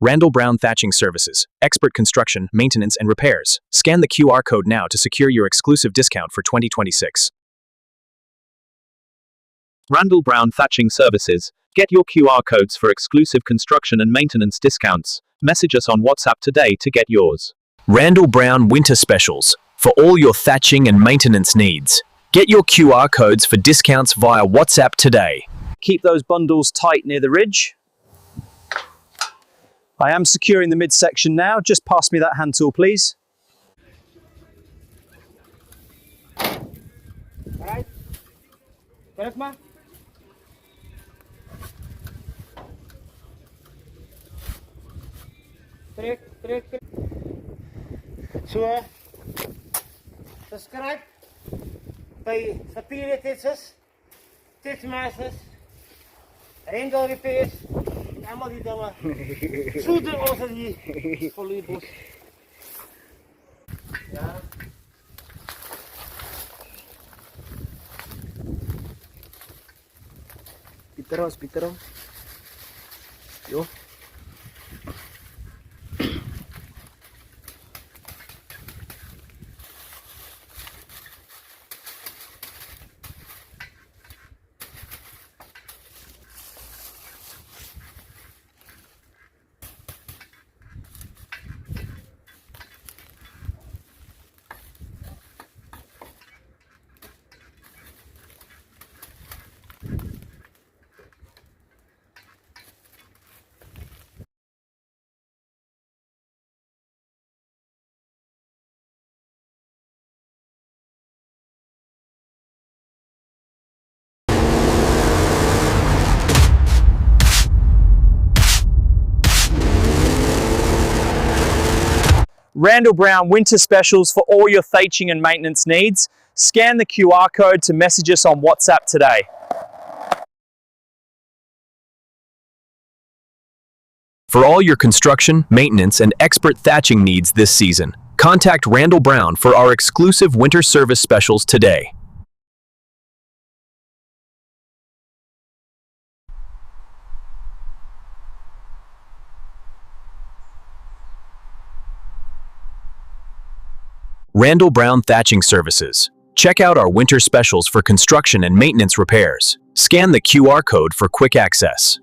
Randall Brown Thatching Services, expert construction, maintenance, and repairs. Scan the QR code now to secure your exclusive discount for 2026. Randall Brown Thatching Services. Get your QR codes for exclusive construction and maintenance discounts. Message us on WhatsApp today to get yours. Randall Brown Winter Specials, for all your thatching and maintenance needs. Get your QR codes for discounts via WhatsApp today. Keep those bundles tight near the ridge. I am securing the midsection now. Just pass me that hand tool, please. Alright. Correct, ma? Trek. So, subscribe by Superior Testmasters, Randall Repairs, allemaal die dinge. So doen ons het hier voor die bos. Ja. Pieter. Jo. Randall Brown Winter Specials for all your thatching and maintenance needs. Scan the QR code to message us on WhatsApp today. For all your construction, maintenance, and expert thatching needs this season, contact Randall Brown for our exclusive winter service specials today. Randall Brown Thatching Services. Check out our winter specials for construction and maintenance repairs. Scan the QR code for quick access.